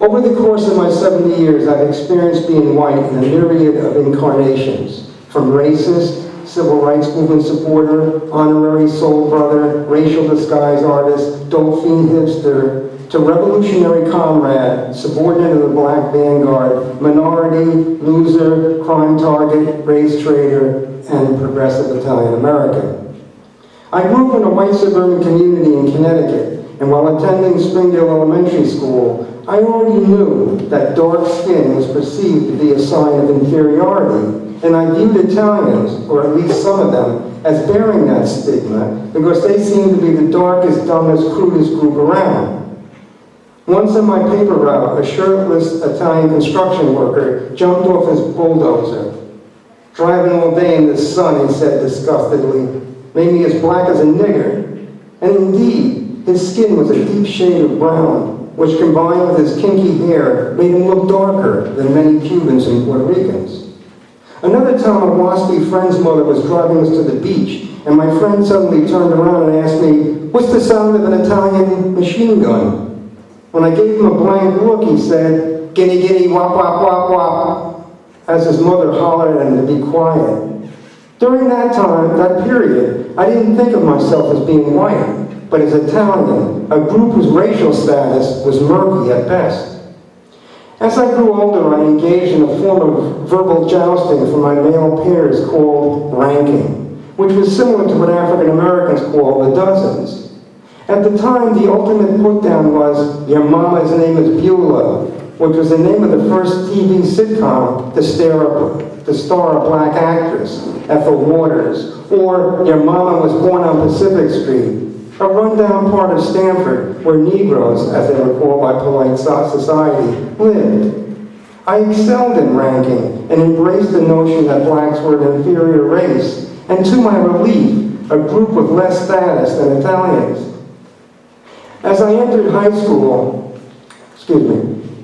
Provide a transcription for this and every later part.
Over the course of my 70 years, I've experienced being white in a myriad of incarnations, from racist, civil rights movement supporter, honorary soul brother, racial disguise artist, dope fiend hipster, to revolutionary comrade, subordinate of the black vanguard, minority, loser, crime target, race traitor, and progressive Italian American. I grew up in a white suburban community in Connecticut, and while attending Springdale Elementary School, I already knew that dark skin was perceived to be a sign of inferiority, and I viewed Italians, or at least some of them, as bearing that stigma because they seemed to be the darkest, dumbest, crudest group around. Once on my paper route, a shirtless Italian construction worker jumped off his bulldozer. "Driving all day in the sun," he said disgustedly, "made me as black as a nigger." And indeed, his skin was a deep shade of brown, which combined with his kinky hair made him look darker than many Cubans and Puerto Ricans. Another time, a waspy friend's mother was driving us to the beach, and my friend suddenly turned around and asked me, "What's the sound of an Italian machine gun?" When I gave him a blank look, he said, "Giddy, giddy, wop, wop, wop, wop," as his mother hollered at him to be quiet. During that time, that period, I didn't think of myself as being white, but as Italian, a group whose racial status was murky at best. As I grew older, I engaged in a form of verbal jousting for my male peers called ranking, which was similar to what African Americans call the dozens. At the time, the ultimate put-down was, "Your mama's name is Beulah," which was the name of the first TV sitcom to star a black actress, Ethel Waters, or "Your mama was born on Pacific Street," a rundown part of Stanford where Negroes, as they were called by polite society, lived. I excelled in ranking and embraced the notion that blacks were an inferior race, and to my relief, a group with less status than Italians. As I entered high school,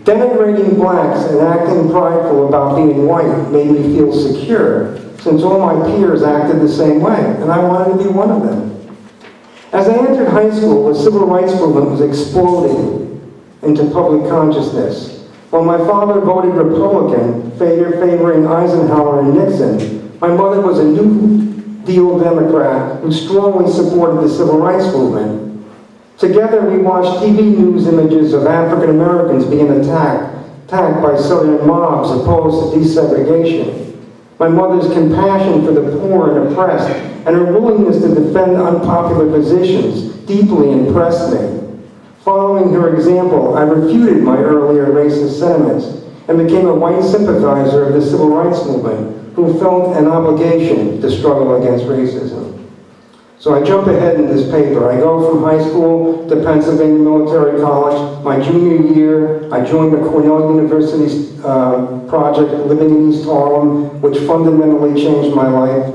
denigrating blacks and acting prideful about being white made me feel secure, since all my peers acted the same way, and I wanted to be one of them. As I entered high school, the civil rights movement was exploding into public consciousness. While my father voted Republican, favoring Eisenhower and Nixon, my mother was a New Deal Democrat who strongly supported the civil rights movement. Together, we watched TV news images of African Americans being attacked by Southern mobs opposed to desegregation. My mother's compassion for the poor and oppressed and her willingness to defend unpopular positions deeply impressed me. Following her example, I refuted my earlier racist sentiments and became a white sympathizer of the civil rights movement who felt an obligation to struggle against racism. So I jump ahead in this paper. I go from high school to Pennsylvania Military College. My junior year, I joined the Cornell University's project, Living in East Harlem, which fundamentally changed my life.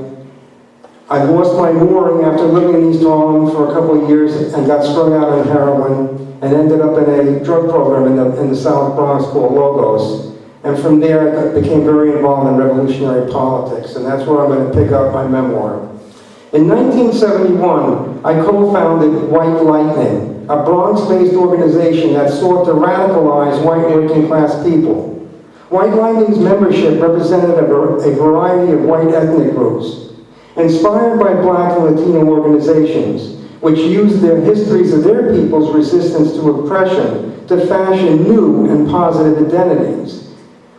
I lost my mooring after living in East Harlem for a couple of years and got strung out on heroin and ended up in a drug program in the South Bronx called Logos. And from there, I became very involved in revolutionary politics, and that's where I'm going to pick up my memoir. In 1971, I co-founded White Lightning, a Bronx-based organization that sought to radicalize white working-class people. White Lightning's membership represented a variety of white ethnic groups, inspired by Black and Latino organizations, which used their histories of their people's resistance to oppression to fashion new and positive identities.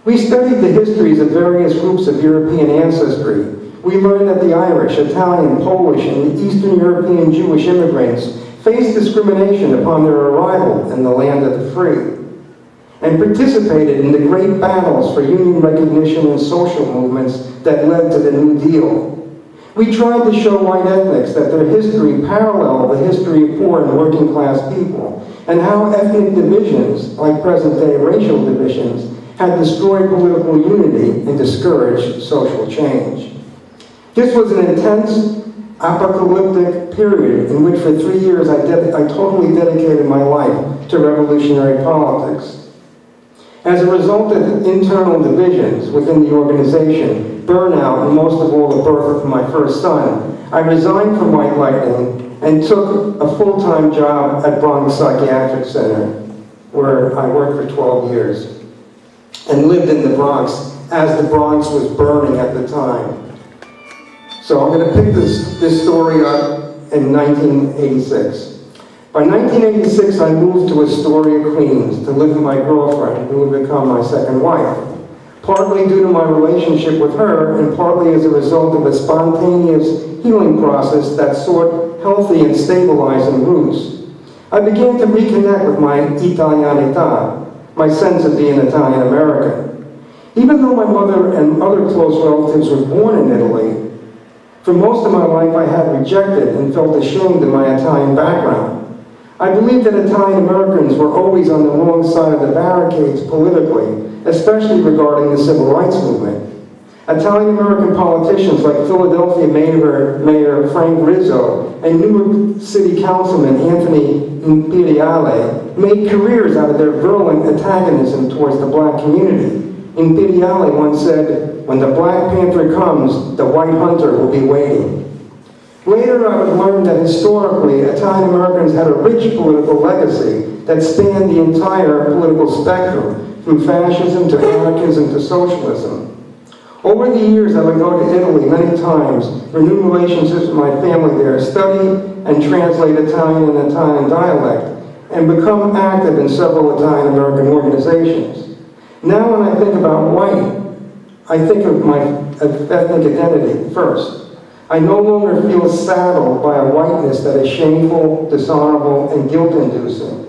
We studied the histories of various groups of European ancestry. We learned that the Irish, Italian, Polish, and Eastern European Jewish immigrants faced discrimination upon their arrival in the land of the free, and participated in the great battles for union recognition and social movements that led to the New Deal. We tried to show white ethnics that their history paralleled the history of poor and working class people, and how ethnic divisions, like present-day racial divisions, had destroyed political unity and discouraged social change. This was an intense, apocalyptic period in which for 3 years I totally dedicated my life to revolutionary politics. As a result of internal divisions within the organization, burnout, and most of all the birth of my first son, I resigned from White Lightning and took a full-time job at Bronx Psychiatric Center. where I worked for 12 years, and lived in the Bronx as the Bronx was burning at the time. So I'm going to pick this story up in 1986. By 1986, I moved to Astoria, Queens, to live with my girlfriend, who would become my second wife, partly due to my relationship with her, and partly as a result of a spontaneous healing process that sought healthy and stabilizing roots. I began to reconnect with my Italianità, my sense of being Italian-American. Even though my mother and other close relatives were born in Italy, for most of my life I had rejected and felt ashamed of my Italian background. I believe that Italian Americans were always on the wrong side of the barricades politically, especially regarding the civil rights movement. Italian American politicians like Philadelphia Mayor Frank Rizzo and Newark City Councilman Anthony Imperiale made careers out of their virulent antagonism towards the black community. Imperiale once said, "When the Black Panther comes, the white hunter will be waiting." Later, I would learn that historically, Italian Americans had a rich political legacy that spanned the entire political spectrum, from fascism to anarchism to socialism. Over the years, I would go to Italy many times, renew relationships with my family there, study and translate Italian and Italian dialect, and become active in several Italian American organizations. Now when I think about white, I think of my ethnic identity first. I no longer feel saddled by a whiteness that is shameful, dishonorable, and guilt-inducing.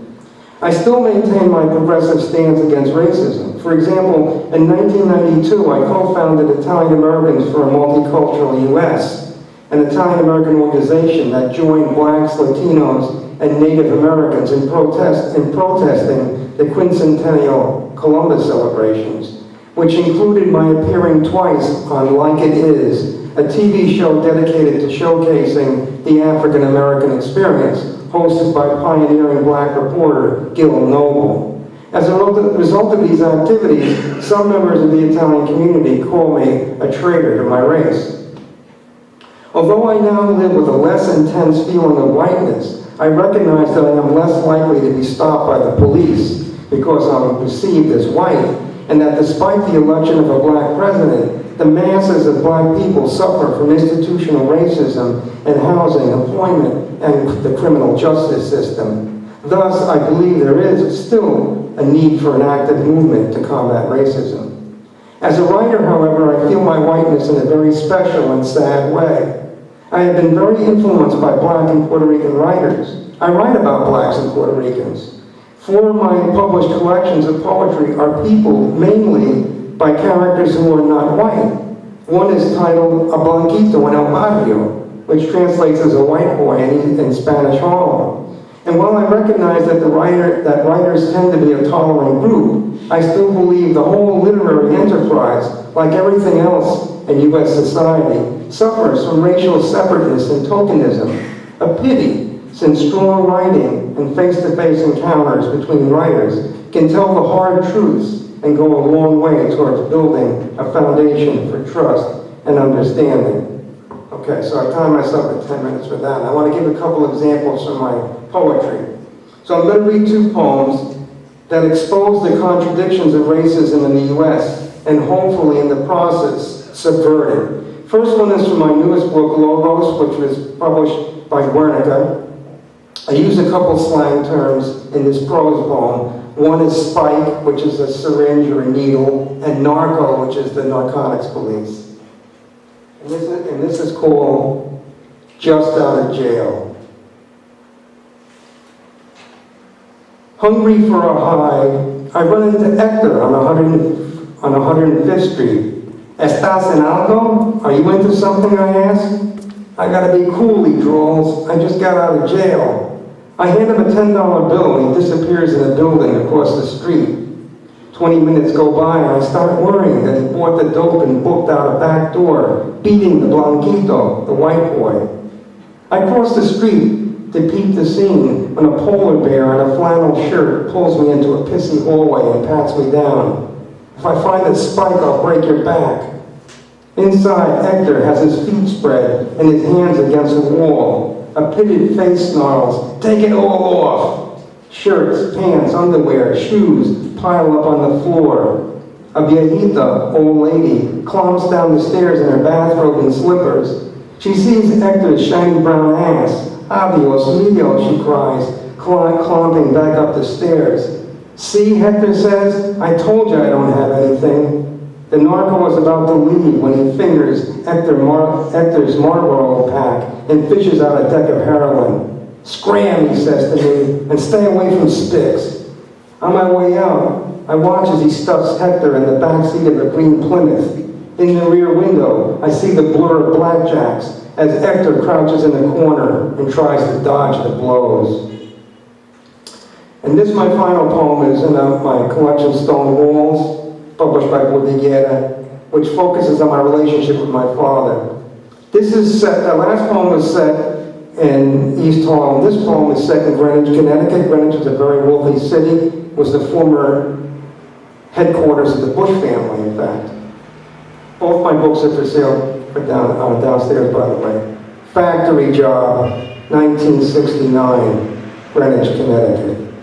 I still maintain my progressive stance against racism. For example, in 1992, I co-founded Italian Americans for a Multicultural U.S., an Italian American organization that joined blacks, Latinos, and Native Americans in protesting the quincentennial Columbus celebrations, which included my appearing twice on Like It Is, a TV show dedicated to showcasing the African American experience, hosted by pioneering black reporter Gil Noble. As a result of these activities, some members of the Italian community call me a traitor to my race. Although I now live with a less intense feeling of whiteness, I recognize that I am less likely to be stopped by the police because I'm perceived as white, and that despite the election of a black president, the masses of black people suffer from institutional racism in housing, employment, and the criminal justice system. Thus, I believe there is still a need for an active movement to combat racism. As a writer, however, I feel my whiteness in a very special and sad way. I have been very influenced by black and Puerto Rican writers. I write about blacks and Puerto Ricans. 4 of my published collections of poetry are peopled mainly by characters who are not white. One is titled A Blanquito en el Barrio, which translates as a white boy in Spanish Harlem. And while I recognize that writers tend to be a tolerant group, I still believe the whole literary enterprise, like everything else in U.S. society, suffers from racial separateness and tokenism, a pity, since strong writing and face-to-face encounters between writers can tell the hard truths and go a long way towards building a foundation for trust and understanding. Okay, so I timed myself at 10 minutes for that. I want to give a couple examples from my poetry. So I'm going to read 2 poems that expose the contradictions of racism in the U.S. and hopefully in the process subvert it. First one is from my newest book, Logos, which was published by Guernica. I use a couple slang terms in this prose poem. One is spike, which is a syringe or a needle, and narco, which is the narcotics police. And this is called Just Out of Jail. Hungry for a high, I run into Hector on 105th Street. ¿Estás en algo? Are you into something, I ask? I gotta be cool, he drawls. I just got out of jail. I hand him a $10 bill and he disappears in a building across the street. 20 minutes go by and I start worrying that he bought the dope and booked out a back door, beating the Blanquito, the white boy. I cross the street to peep the scene when a polar bear in a flannel shirt pulls me into a pissy hallway and pats me down. If I find a spike, I'll break your back. Inside, Hector has his feet spread and his hands against the wall. A pitted face snarls, "Take it all off." Shirts, pants, underwear, shoes pile up on the floor. A viejita, old lady, clumps down the stairs in her bathrobe and slippers. She sees Hector's shiny brown ass. Adios mio, she cries, clomping back up the stairs. See, Hector says, I told you I don't have anything. The narco was about to leave when he fingers Hector's Marlboro pack and fishes out a deck of heroin. Scram, he says to me, and stay away from sticks. On my way out, I watch as he stuffs Hector in the back seat of a green Plymouth. In the rear window, I see the blur of blackjacks as Hector crouches in the corner and tries to dodge the blows. And this, my final poem, is in my collection, Stone Walls, published by Bordighera, which focuses on my relationship with my father. This is set, the last poem was set in East Harlem. This poem is set in Greenwich, Connecticut. Greenwich is a very wealthy city. It was the former headquarters of the Bush family, in fact. Both my books are for sale downstairs, by the way. Factory Job, 1969, Greenwich, Connecticut.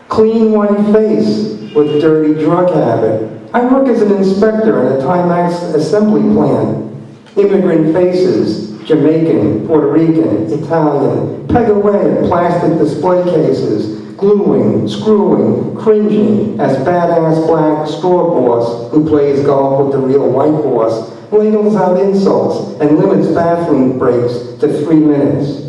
Clean white face with dirty drug habit. I work as an inspector in a Timex assembly plant. Immigrant faces, Jamaican, Puerto Rican, Italian, peg away at plastic display cases, gluing, screwing, cringing as badass black straw boss who plays golf with the real white boss, ladles out insults and limits bathroom breaks to 3 minutes.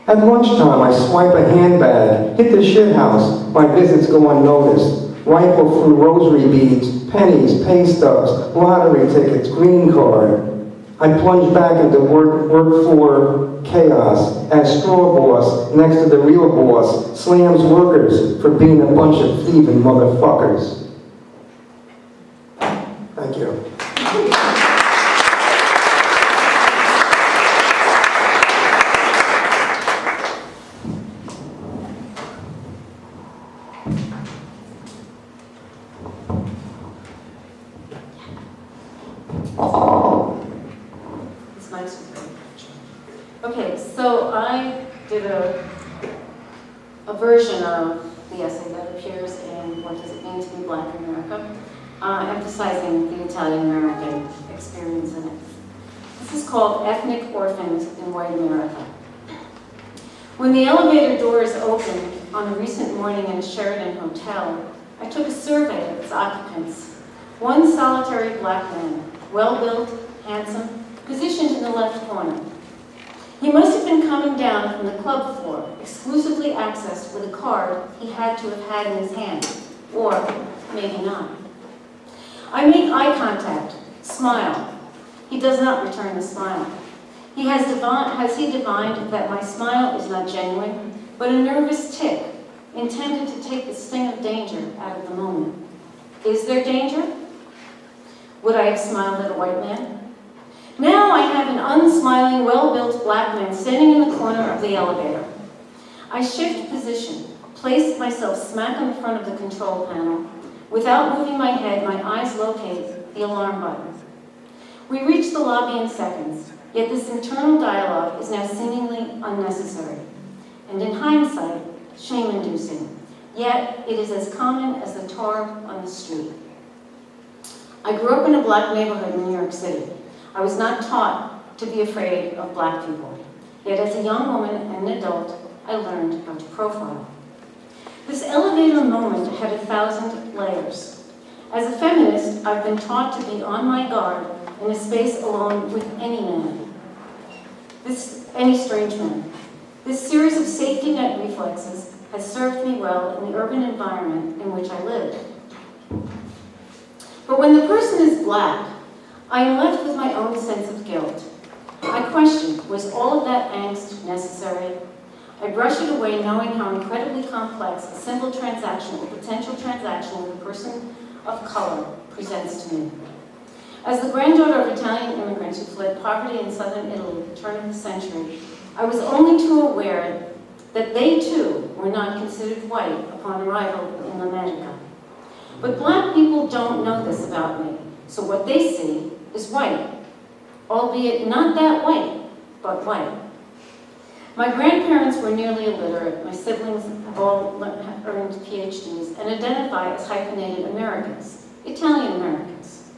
At lunchtime, I swipe a handbag, hit the shithouse, my visits go unnoticed, rifle through rosary beads, pennies, pay stubs, lottery tickets, green card. I plunge back into work for chaos as straw boss next to the real boss slams workers for being a bunch of thieving motherfuckers. Thank you. Okay, so I did a version of the essay that appears in What Does It Mean to Be Black in America, emphasizing the Italian-American experience in it. This is called Ethnic Orphans in White America. When the elevator doors opened on a recent morning in a Sheraton hotel, I took a survey of its occupants. One solitary black man, well-built, handsome, positioned in the left corner. He must have been coming down from the club floor, exclusively accessed with a card he had to have had in his hand, or maybe not. I make eye contact, smile. He does not return the smile. Has he divined that my smile is not genuine, but a nervous tick, intended to take the sting of danger out of the moment? Is there danger? Would I have smiled at a white man? Now I have an unsmiling, well-built black man standing in the corner of the elevator. I shift position, place myself smack in front of the control panel. Without moving my head, my eyes locate the alarm button. We reach the lobby in seconds, yet this internal dialogue is now seemingly unnecessary, and in hindsight, shame-inducing. Yet it is as common as the tar on the street. I grew up in a black neighborhood in New York City. I was not taught to be afraid of black people. Yet as a young woman and an adult, I learned how to profile. This elevator moment had 1,000 layers. As a feminist, I've been taught to be on my guard in a space alone with any man. Any strange man. This series of safety net reflexes has served me well in the urban environment in which I live. But when the person is black, I am left with my own sense of guilt. I question, was all of that angst necessary? I brush it away knowing how incredibly complex a simple transaction or potential transaction with a person of color presents to me. As the granddaughter of Italian immigrants who fled poverty in southern Italy at the turn of the century, I was only too aware that they too were not considered white upon arrival in America. But black people don't know this about me, so what they see is white, albeit not that white, but white. My grandparents were nearly illiterate. My siblings have all earned PhDs and identify as hyphenated Americans, Italian Americans.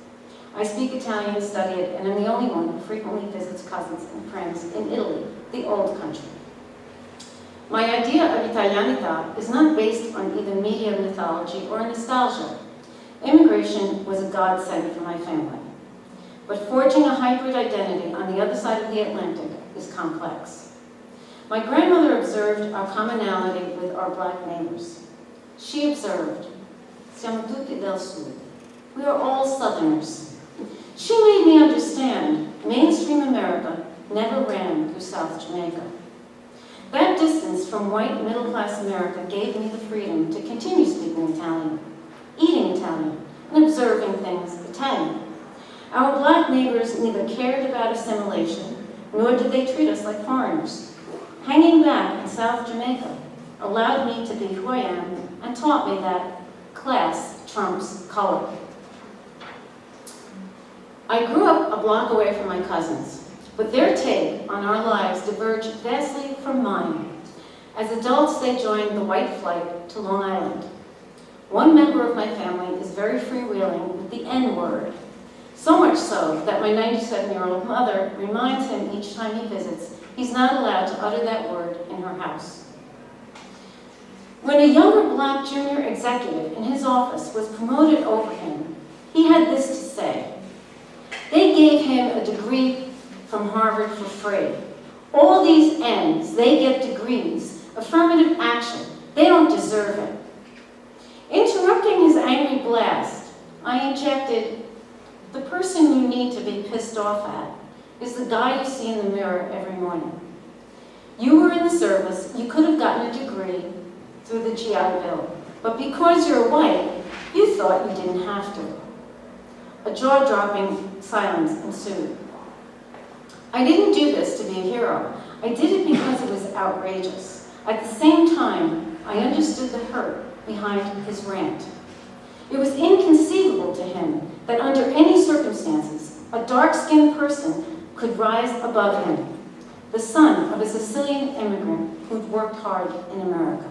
I speak Italian, study it, and I'm the only one who frequently visits cousins and friends in Italy, the old country. My idea of Italianità is not based on either media mythology or nostalgia. Immigration was a godsend for my family. But forging a hybrid identity on the other side of the Atlantic is complex. My grandmother observed our commonality with our black neighbors. She observed, "Siamo tutti del Sud." We are all Southerners. She made me understand mainstream America never ran through South Jamaica. That distance from white middle-class America gave me the freedom to continue speaking Italian, eating Italian, and observing things Italian. Our black neighbors neither cared about assimilation, nor did they treat us like foreigners. Hanging back in South Jamaica allowed me to be who I am and taught me that class trumps color. I grew up a block away from my cousins, but their take on our lives diverged vastly from mine. As adults, they joined the white flight to Long Island. One member of my family is very freewheeling with the N-word, so much so that my 97-year-old mother reminds him each time he visits he's not allowed to utter that word in her house. When a younger black junior executive in his office was promoted over him, he had this to say. They gave him a degree from Harvard for free. All these N's, they get degrees, affirmative action. They don't deserve it. Interrupting his angry blast, I injected, the person you need to be pissed off at is the guy you see in the mirror every morning. You were in the service, you could have gotten a degree through the GI Bill, but because you're white, you thought you didn't have to. A jaw-dropping silence ensued. I didn't do this to be a hero. I did it because it was outrageous. At the same time, I understood the hurt behind his rant. It was inconceivable to him that under any circumstances, a dark-skinned person could rise above him, the son of a Sicilian immigrant who'd worked hard in America.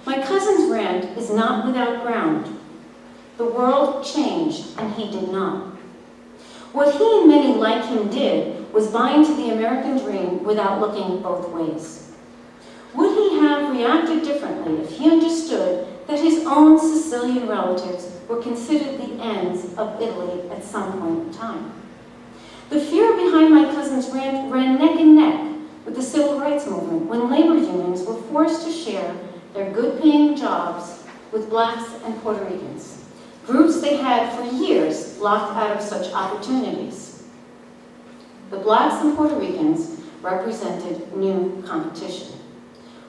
My cousin's rant is not without ground. The world changed, and he did not. What he and many like him did was buy into the American dream without looking both ways. Would he have reacted differently if he understood that his own Sicilian relatives were considered the ends of Italy at some point in time? The fear behind my cousin's rant ran neck and neck with the civil rights movement when labor unions were forced to share their good-paying jobs with blacks and Puerto Ricans, groups they had for years locked out of such opportunities. The blacks and Puerto Ricans represented new competition.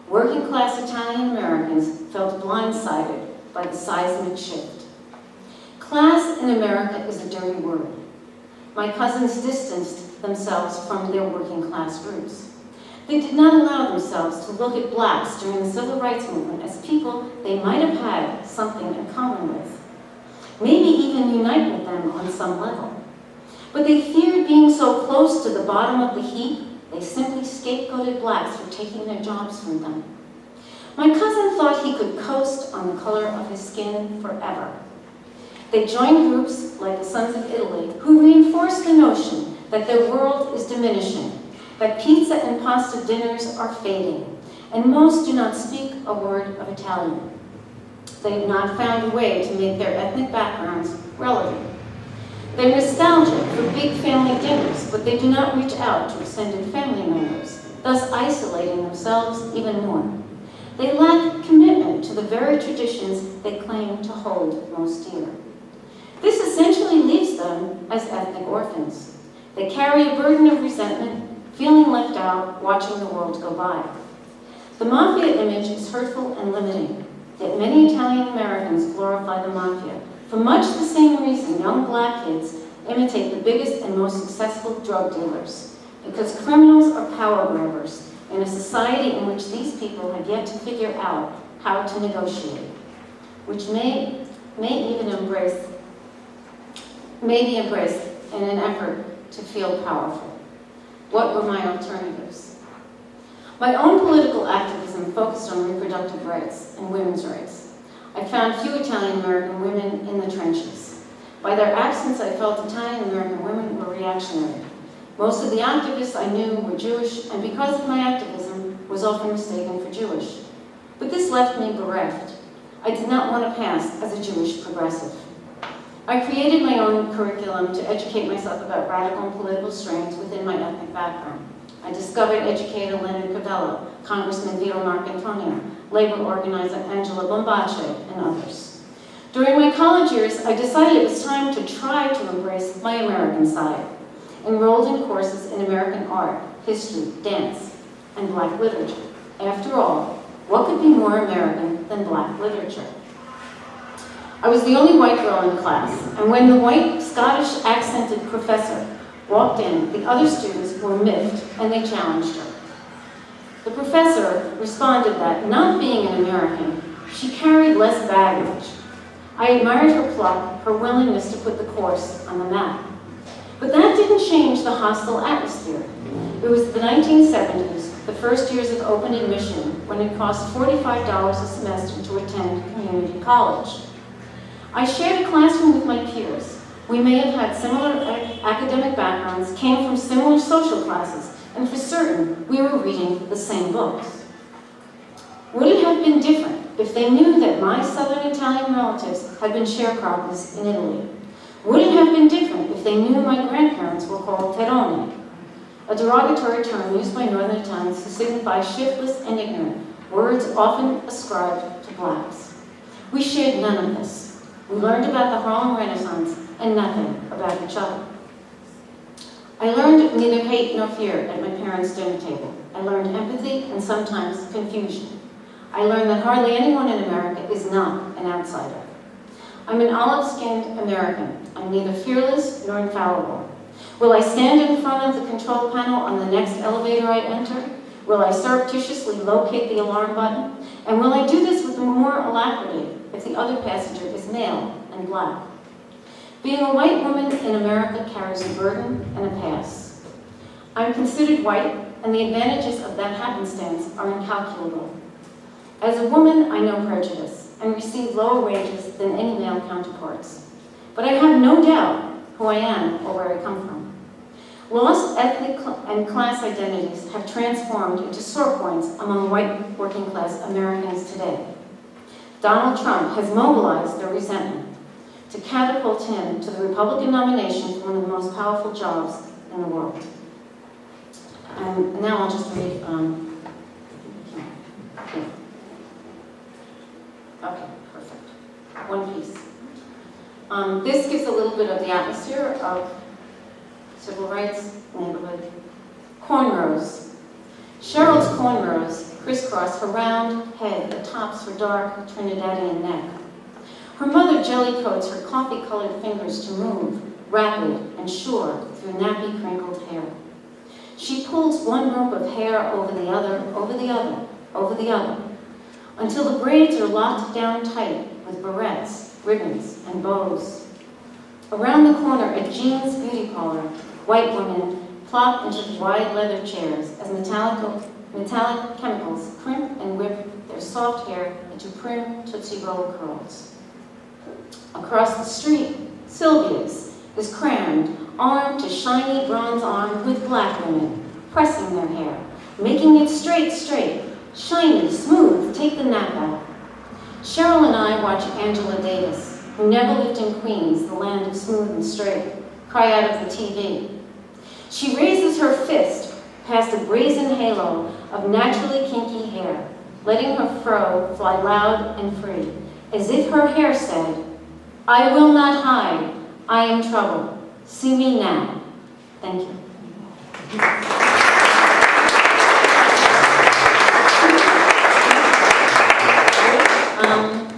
Working-class Italian Americans felt blindsided by the seismic shift. Class in America is a dirty word. My cousins distanced themselves from their working-class roots. They did not allow themselves to look at blacks during the civil rights movement as people they might have had something in common with, maybe even unite with them on some level. But they feared being so close to the bottom of the heap, they simply scapegoated blacks for taking their jobs from them. My cousin thought he could coast on the color of his skin forever. They joined groups like the Sons of Italy who reinforced the notion that their world is diminishing, that pizza and pasta dinners are fading, and most do not speak a word of Italian. They have not found a way to make their ethnic backgrounds relevant. They're nostalgic for big family dinners, but they do not reach out to extended family members, thus isolating themselves even more. They lack commitment to the very traditions they claim to hold most dear. This essentially leaves them as ethnic orphans. They carry a burden of resentment, feeling left out, watching the world go by. The mafia image is hurtful and limiting, yet many Italian Americans glorify the mafia. For much the same reason, young black kids imitate the biggest and most successful drug dealers, because criminals are power grabbers in a society in which these people have yet to figure out how to negotiate, which may be embraced in an effort to feel powerful. What were my alternatives? My own political activism focused on reproductive rights and women's rights. I found few Italian-American women in the trenches. By their absence, I felt Italian-American women were reactionary. Most of the activists I knew were Jewish, and because of my activism, was often mistaken for Jewish. But this left me bereft. I did not want to pass as a Jewish progressive. I created my own curriculum to educate myself about radical and political strains within my ethnic background. I discovered educator Leonard Cavello, Congressman Vito Marcantonio, labor organizer Angela Bombace, and others. During my college years, I decided it was time to try to embrace my American side. Enrolled in courses in American art, history, dance, and Black literature. After all, what could be more American than Black literature? I was the only white girl in class, and when the white Scottish accented professor walked in, the other students were miffed and they challenged her. The professor responded that, not being an American, she carried less baggage. I admired her pluck, her willingness to put the course on the map. But that didn't change the hostile atmosphere. It was the 1970s, the first years of open admission, when it cost $45 a semester to attend community college. I shared a classroom with my peers. We may have had similar academic backgrounds, came from similar social classes, and for certain, we were reading the same books. Would it have been different if they knew that my Southern Italian relatives had been sharecroppers in Italy? Would it have been different if they knew my grandparents were called terroni, a derogatory term used by Northern Italians to signify shiftless and ignorant, words often ascribed to blacks? We shared none of this. We learned about the Harlem Renaissance and nothing about each other. I learned neither hate nor fear at my parents' dinner table. I learned empathy and sometimes confusion. I learned that hardly anyone in America is not an outsider. I'm an olive-skinned American. I'm neither fearless nor infallible. Will I stand in front of the control panel on the next elevator I enter? Will I surreptitiously locate the alarm button? And will I do this with more alacrity if the other passenger is male and black? Being a white woman in America carries a burden and a past. I'm considered white, and the advantages of that happenstance are incalculable. As a woman, I know prejudice and receive lower wages than any male counterparts. But I have no doubt who I am or where I come from. Lost ethnic and class identities have transformed into sore points among white working class Americans today. Donald Trump has mobilized their resentment to catapult him to the Republican nomination for one of the most powerful jobs in the world. And now I'll just read, okay, perfect. One piece. This gives a little bit of the atmosphere of civil rights neighborhood. Cornrows. Cheryl's cornrows crisscross her round head that tops her dark Trinidadian neck. Her mother jellycoats her coffee-colored fingers to move, rapid and sure, through nappy crinkled hair. She pulls one rope of hair over the other, over the other, over the other, until the braids are locked down tight with barrettes, ribbons, and bows. Around the corner at Jean's Beauty Parlor, white women plop into wide leather chairs as metallic chemicals crimp and whip their soft hair into prim Tootsie Roll curls. Across the street, Sylvia's is crammed, arm to shiny bronze arm with black women, pressing their hair, making it straight, shiny, smooth, take the nap out. Cheryl and I watch Angela Davis, who never lived in Queens, the land of smooth and straight, cry out of the TV. She raises her fist past a brazen halo of naturally kinky hair, letting her fro fly loud and free, as if her hair said, "I will not hide, I am trouble. See me now." Thank you.